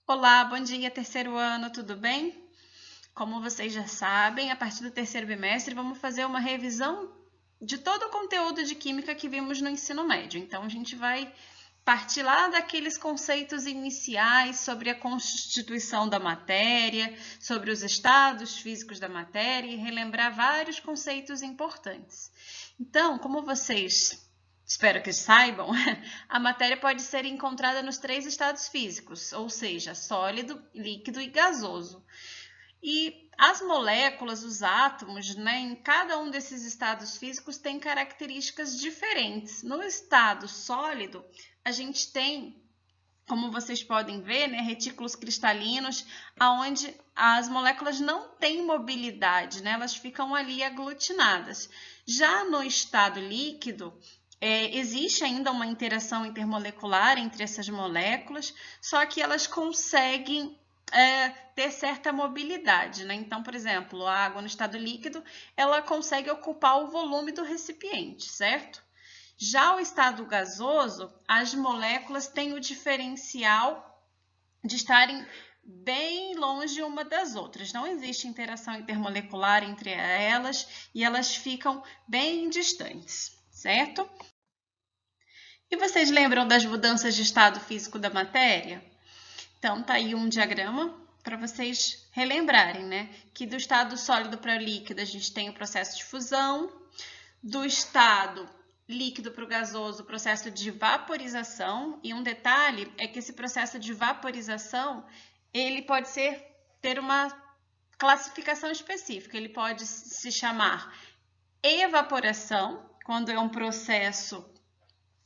Olá, bom dia, terceiro ano, tudo bem? Como vocês já sabem, a partir do terceiro bimestre vamos fazer uma revisão de todo o conteúdo de química que vimos no ensino médio. Então, a gente vai partir lá daqueles conceitos iniciais sobre a constituição da matéria, sobre os estados físicos da matéria e relembrar vários conceitos importantes. Então, como vocês espero que saibam, a matéria pode ser encontrada nos três estados físicos, ou seja, sólido, líquido e gasoso. E as moléculas, os átomos, em cada um desses estados físicos tem características diferentes. No estado sólido, a gente tem, como vocês podem ver, retículos cristalinos, onde as moléculas não têm mobilidade, elas ficam ali aglutinadas. Já no estado líquido, existe ainda uma interação intermolecular entre essas moléculas, só que elas conseguem ter certa mobilidade, Então, por exemplo, a água no estado líquido, ela consegue ocupar o volume do recipiente, certo? Já o estado gasoso, as moléculas têm o diferencial de estarem bem longe uma das outras. Não existe interação intermolecular entre elas e elas ficam bem distantes, certo? E vocês lembram das mudanças de estado físico da matéria? Então, tá aí um diagrama para vocês relembrarem, que do estado sólido para o líquido a gente tem o processo de fusão, do estado líquido para o gasoso, o processo de vaporização, e um detalhe é que esse processo de vaporização, ele pode ter uma classificação específica, ele pode se chamar evaporação, quando é um processo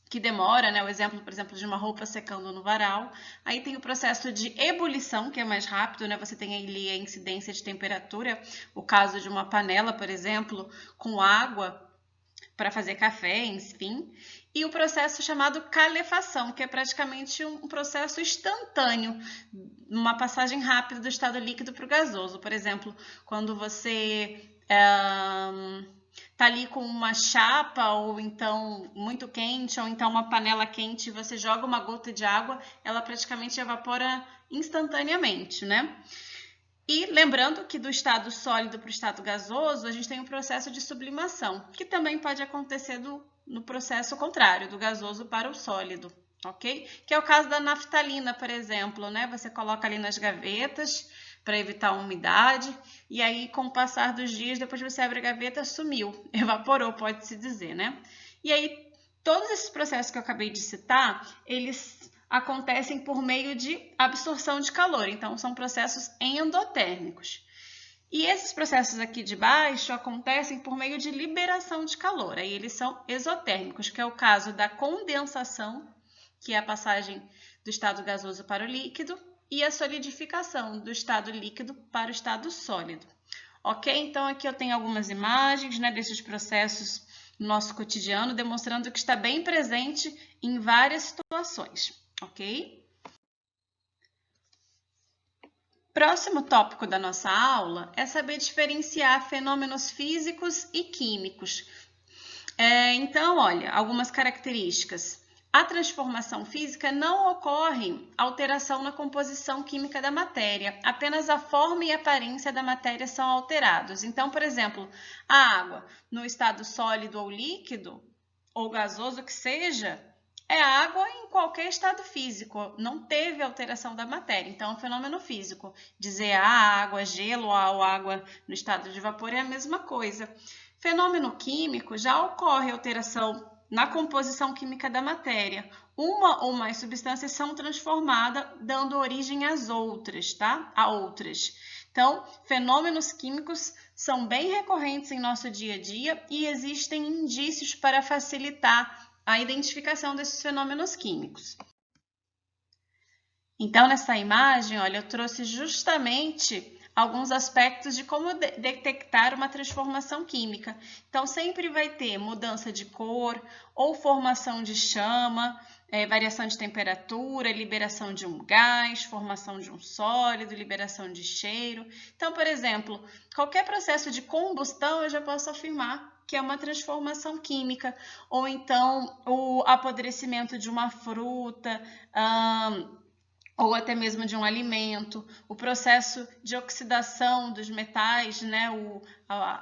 que demora, o exemplo, por exemplo, de uma roupa secando no varal. Aí tem o processo de ebulição, que é mais rápido, Você tem ali a incidência de temperatura, o caso de uma panela, por exemplo, com água para fazer café, enfim. E o processo chamado calefação, que é praticamente um processo instantâneo, uma passagem rápida do estado líquido para o gasoso. Por exemplo, quando você tá ali com uma chapa ou então muito quente ou então uma panela quente, você joga uma gota de água, ela praticamente evapora instantaneamente, E lembrando que do estado sólido para o estado gasoso, a gente tem um processo de sublimação, que também pode acontecer no processo contrário, do gasoso para o sólido, ok? Que é o caso da naftalina, por exemplo, Você coloca ali nas gavetas para evitar a umidade, e aí com o passar dos dias, depois você abre a gaveta, sumiu, evaporou, pode-se dizer, E aí, todos esses processos que eu acabei de citar, eles acontecem por meio de absorção de calor, então são processos endotérmicos. E esses processos aqui de baixo acontecem por meio de liberação de calor, aí eles são exotérmicos, que é o caso da condensação, que é a passagem do estado gasoso para o líquido, e a solidificação do estado líquido para o estado sólido. Ok? Então, aqui eu tenho algumas imagens desses processos no nosso cotidiano, demonstrando que está bem presente em várias situações. Ok? Próximo tópico da nossa aula é saber diferenciar fenômenos físicos e químicos. Então, olha, algumas características. A transformação física não ocorre alteração na composição química da matéria, apenas a forma e a aparência da matéria são alterados. Então, por exemplo, a água no estado sólido ou líquido, ou gasoso que seja, é água em qualquer estado físico, não teve alteração da matéria. Então, é um fenômeno físico. Dizer água, gelo ou água no estado de vapor é a mesma coisa. Fenômeno químico já ocorre alteração na composição química da matéria. Uma ou mais substâncias são transformadas, dando origem às outras, tá? A outras. Então, fenômenos químicos são bem recorrentes em nosso dia a dia e existem indícios para facilitar a identificação desses fenômenos químicos. Então, nessa imagem, olha, eu trouxe justamente alguns aspectos de como detectar uma transformação química. Então, sempre vai ter mudança de cor ou formação de chama, variação de temperatura, liberação de um gás, formação de um sólido, liberação de cheiro. Então, por exemplo, qualquer processo de combustão eu já posso afirmar que é uma transformação química, ou então o apodrecimento de uma fruta, ou até mesmo de um alimento, o processo de oxidação dos metais, né?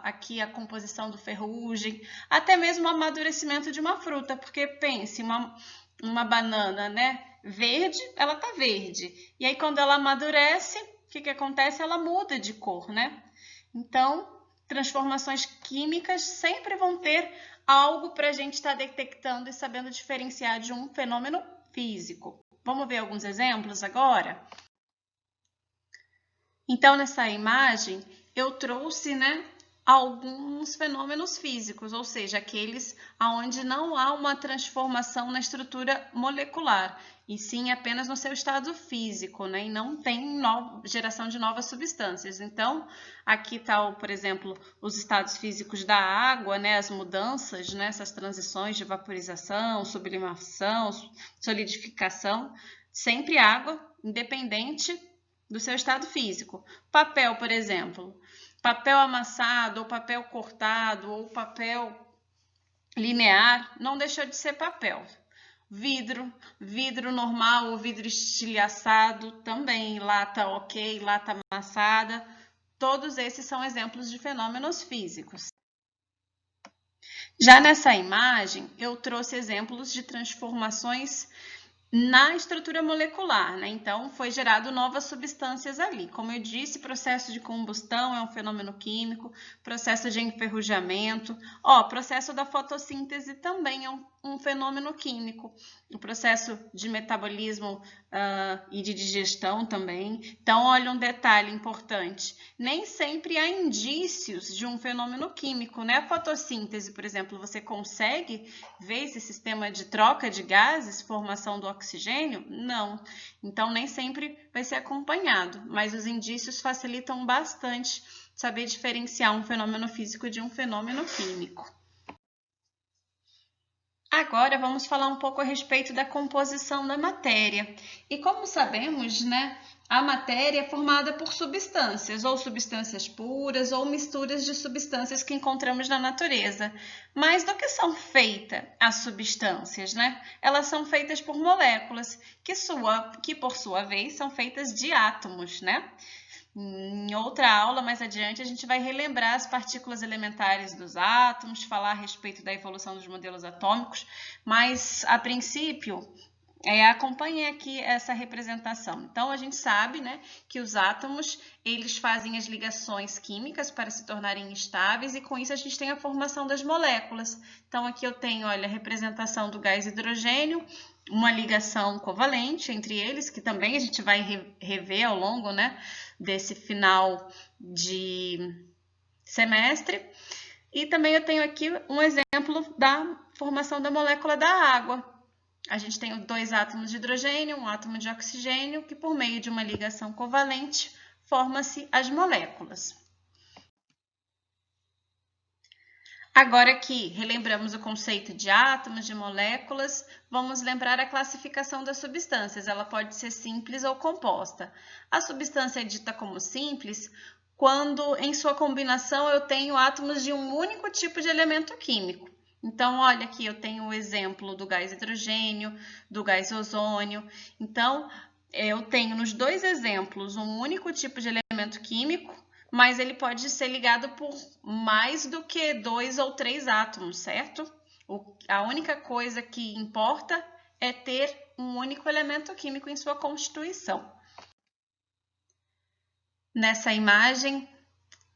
Aqui a composição do ferrugem, até mesmo o amadurecimento de uma fruta, porque pense, uma banana, né? Verde, ela tá verde, e aí quando ela amadurece, o que acontece? Ela muda de cor, né? Então, transformações químicas sempre vão ter algo para a gente estar detectando e sabendo diferenciar de um fenômeno físico. Vamos ver alguns exemplos agora? Então, nessa imagem, eu trouxe, né, alguns fenômenos físicos, ou seja, aqueles onde não há uma transformação na estrutura molecular, e sim apenas no seu estado físico, né, e não tem geração de novas substâncias. Então, aqui está, por exemplo, os estados físicos da água, né, as mudanças, né, essas transições de vaporização, sublimação, solidificação, sempre água, independente do seu estado físico. Papel, por exemplo, papel amassado, ou papel cortado, ou papel linear, não deixou de ser papel. Vidro normal ou vidro estilhaçado também, lata ok, lata amassada, todos esses são exemplos de fenômenos físicos. Já nessa imagem, eu trouxe exemplos de transformações na estrutura molecular, né? Então, foi gerado novas substâncias ali. Como eu disse, processo de combustão é um fenômeno químico, processo de enferrujamento, processo da fotossíntese também é um fenômeno químico, o processo de metabolismo e de digestão também. Então, olha um detalhe importante, nem sempre há indícios de um fenômeno químico, né? A fotossíntese, por exemplo, você consegue ver esse sistema de troca de gases, formação do oxigênio? Não. Então, nem sempre vai ser acompanhado, mas os indícios facilitam bastante saber diferenciar um fenômeno físico de um fenômeno químico. Agora vamos falar um pouco a respeito da composição da matéria. E como sabemos, né, a matéria é formada por substâncias, ou substâncias puras, ou misturas de substâncias que encontramos na natureza. Mas do que são feitas as substâncias, né? Elas são feitas por moléculas, que por sua vez são feitas de átomos, né? Em outra aula, mais adiante, a gente vai relembrar as partículas elementares dos átomos, falar a respeito da evolução dos modelos atômicos, mas, a princípio, acompanhe aqui essa representação. Então, a gente sabe, né, que os átomos, eles fazem as ligações químicas para se tornarem estáveis e, com isso, a gente tem a formação das moléculas. Então, aqui eu tenho, olha, a representação do gás hidrogênio, uma ligação covalente entre eles, que também a gente vai rever ao longo, né, desse final de semestre. E também eu tenho aqui um exemplo da formação da molécula da água. A gente tem 2 átomos de hidrogênio, um átomo de oxigênio, que por meio de uma ligação covalente forma-se as moléculas. Agora que relembramos o conceito de átomos, de moléculas, vamos lembrar a classificação das substâncias. Ela pode ser simples ou composta. A substância é dita como simples quando, em sua combinação, eu tenho átomos de um único tipo de elemento químico. Então, olha aqui, eu tenho o exemplo do gás hidrogênio, do gás ozônio. Então, eu tenho nos 2 exemplos um único tipo de elemento químico, mas ele pode ser ligado por mais do que 2 ou 3 átomos, certo? A única coisa que importa é ter um único elemento químico em sua constituição. Nessa imagem,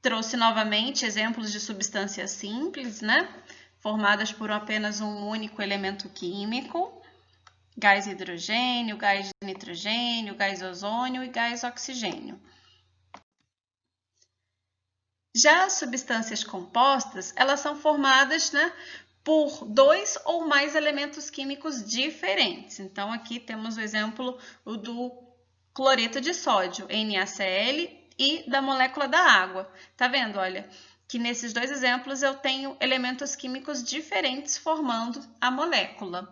trouxe novamente exemplos de substâncias simples, né? Formadas por apenas um único elemento químico, gás hidrogênio, gás nitrogênio, gás ozônio e gás oxigênio. Já as substâncias compostas, elas são formadas, né, por 2 ou mais elementos químicos diferentes. Então, aqui temos o exemplo do cloreto de sódio, NaCl, e da molécula da água. Tá vendo? Olha, que nesses 2 exemplos eu tenho elementos químicos diferentes formando a molécula.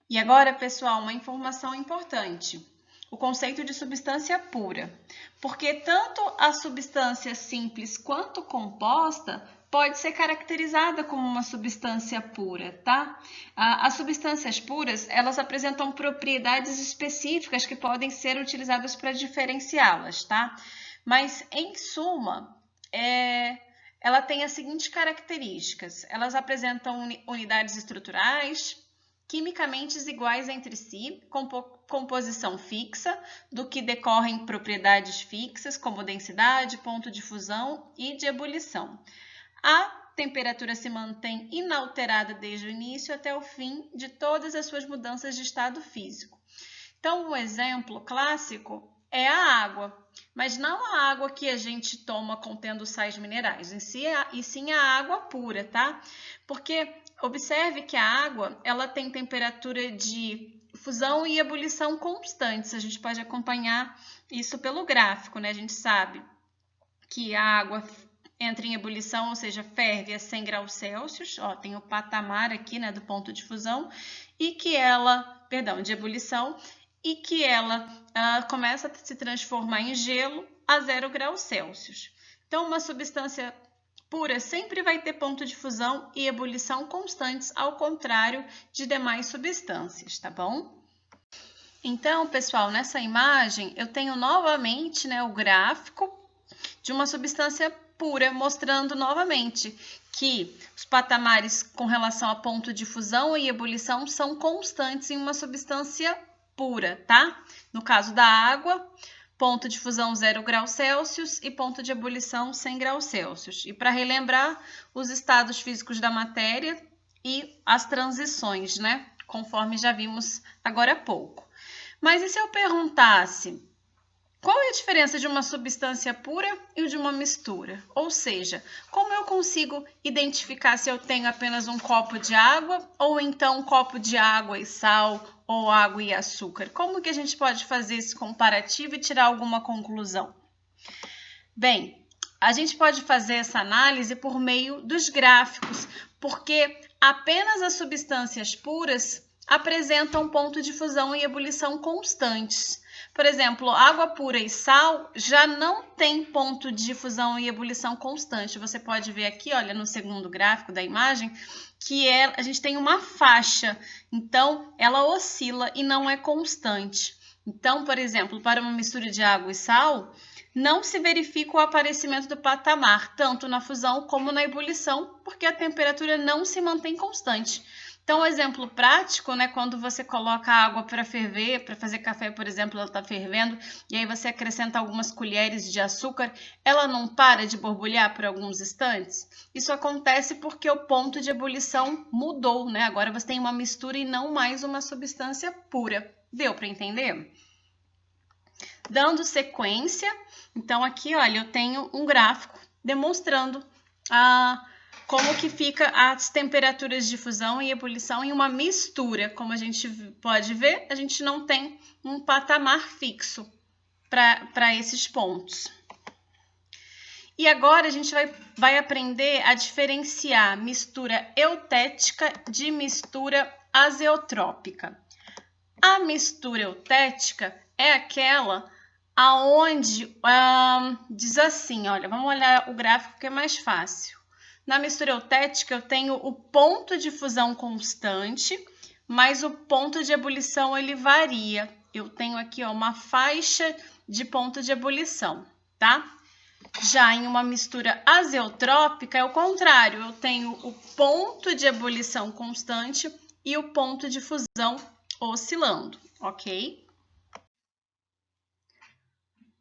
E agora, pessoal, uma informação importante. O conceito de substância pura. Porque tanto a substância simples quanto composta pode ser caracterizada como uma substância pura, tá? As substâncias puras, elas apresentam propriedades específicas que podem ser utilizadas para diferenciá-las, tá? Mas, em suma, ela tem as seguintes características. Elas apresentam unidades estruturais, quimicamente iguais entre si, composição fixa, do que decorrem propriedades fixas, como densidade, ponto de fusão e de ebulição. A temperatura se mantém inalterada desde o início até o fim de todas as suas mudanças de estado físico. Então, um exemplo clássico é a água, mas não a água que a gente toma contendo sais minerais, e sim a água pura, tá? Porque observe que a água, ela tem temperatura de fusão e ebulição constantes. A gente pode acompanhar isso pelo gráfico, né? A gente sabe que a água entra em ebulição, ou seja, ferve a 100 graus Celsius, ó, tem o patamar aqui, né, do ponto de fusão, e que ela, de ebulição, e que ela começa a se transformar em gelo a 0 graus Celsius. Então, uma substância pura sempre vai ter ponto de fusão e ebulição constantes, ao contrário de demais substâncias, tá bom? Então, pessoal, nessa imagem eu tenho novamente, né, o gráfico de uma substância pura, mostrando novamente que os patamares com relação a ponto de fusão e ebulição são constantes em uma substância pura, tá? No caso da água, ponto de fusão 0 graus Celsius e ponto de ebulição 100 graus Celsius. E para relembrar, os estados físicos da matéria e as transições, né? Conforme já vimos agora há pouco. Mas e se eu perguntasse, qual é a diferença de uma substância pura e de uma mistura? Ou seja, como eu consigo identificar se eu tenho apenas um copo de água ou então um copo de água e sal ou água e açúcar? Como que a gente pode fazer esse comparativo e tirar alguma conclusão? Bem, a gente pode fazer essa análise por meio dos gráficos, porque apenas as substâncias puras apresentam ponto de fusão e ebulição constantes. Por exemplo, água pura e sal já não tem ponto de fusão e ebulição constante. Você pode ver aqui, olha, no segundo gráfico da imagem, que a gente tem uma faixa. Então, ela oscila e não é constante. Então, por exemplo, para uma mistura de água e sal, não se verifica o aparecimento do patamar, tanto na fusão como na ebulição, porque a temperatura não se mantém constante. Então, um exemplo prático, né, quando você coloca a água para ferver, para fazer café, por exemplo, ela está fervendo, e aí você acrescenta algumas colheres de açúcar, ela não para de borbulhar por alguns instantes? Isso acontece porque o ponto de ebulição mudou, né? Agora você tem uma mistura e não mais uma substância pura. Deu para entender? Dando sequência, então aqui, olha, eu tenho um gráfico demonstrando como que fica as temperaturas de fusão e ebulição em uma mistura. Como a gente pode ver, a gente não tem um patamar fixo para esses pontos. E agora a gente vai aprender a diferenciar mistura eutética de mistura azeotrópica. A mistura eutética é aquela aonde diz assim, olha, vamos olhar o gráfico que é mais fácil. Na mistura eutética, eu tenho o ponto de fusão constante, mas o ponto de ebulição ele varia. Eu tenho aqui uma faixa de ponto de ebulição, tá? Já em uma mistura azeotrópica, é o contrário. Eu tenho o ponto de ebulição constante e o ponto de fusão oscilando, ok?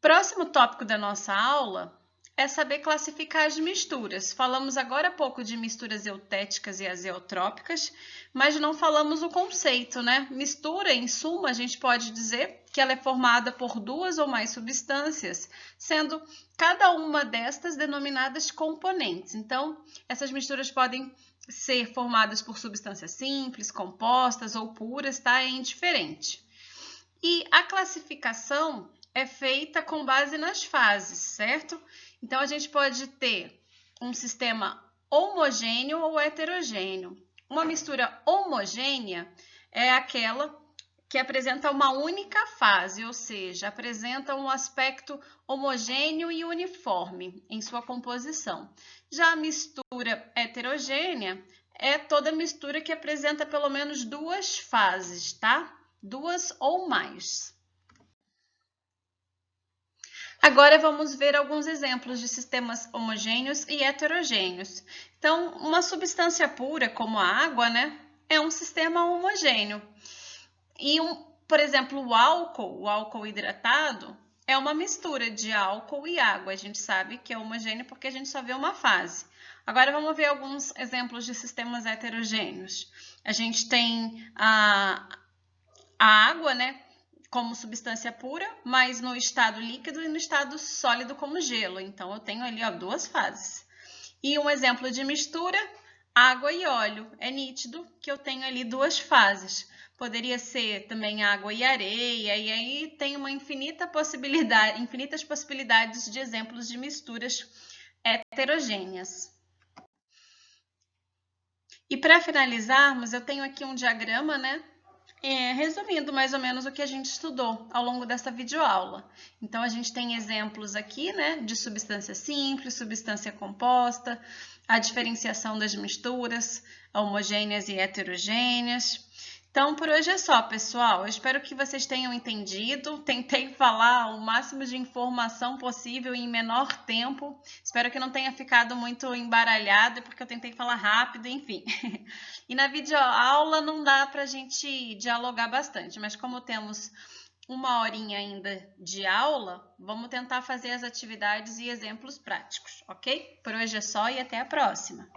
Próximo tópico da nossa aula é saber classificar as misturas. Falamos agora há pouco de misturas eutéticas e azeotrópicas, mas não falamos o conceito, né? Mistura, em suma, a gente pode dizer que ela é formada por duas ou mais substâncias, sendo cada uma destas denominadas componentes. Então, essas misturas podem ser formadas por substâncias simples, compostas ou puras, tá? É indiferente. E a classificação é feita com base nas fases, certo? Então, a gente pode ter um sistema homogêneo ou heterogêneo. Uma mistura homogênea é aquela que apresenta uma única fase, ou seja, apresenta um aspecto homogêneo e uniforme em sua composição. Já a mistura heterogênea é toda mistura que apresenta pelo menos duas fases, tá? Duas ou mais. Agora vamos ver alguns exemplos de sistemas homogêneos e heterogêneos. Então, uma substância pura, como a água, né, é um sistema homogêneo. E, por exemplo, o álcool hidratado, é uma mistura de álcool e água. A gente sabe que é homogêneo porque a gente só vê uma fase. Agora vamos ver alguns exemplos de sistemas heterogêneos. A gente tem a água, né, como substância pura, mas no estado líquido e no estado sólido como gelo. Então, eu tenho ali, ó, duas fases. E um exemplo de mistura, água e óleo. É nítido que eu tenho ali duas fases. Poderia ser também água e areia, e aí tem uma infinitas possibilidades de exemplos de misturas heterogêneas. E para finalizarmos, eu tenho aqui um diagrama, né? Resumindo mais ou menos o que a gente estudou ao longo dessa videoaula. Então, a gente tem exemplos aqui, né, de substância simples, substância composta, a diferenciação das misturas homogêneas e heterogêneas. Então, por hoje é só, pessoal. Eu espero que vocês tenham entendido. Tentei falar o máximo de informação possível em menor tempo. Espero que não tenha ficado muito embaralhado, porque eu tentei falar rápido, enfim. E na videoaula não dá para a gente dialogar bastante, mas como temos uma horinha ainda de aula, vamos tentar fazer as atividades e exemplos práticos, ok? Por hoje é só e até a próxima!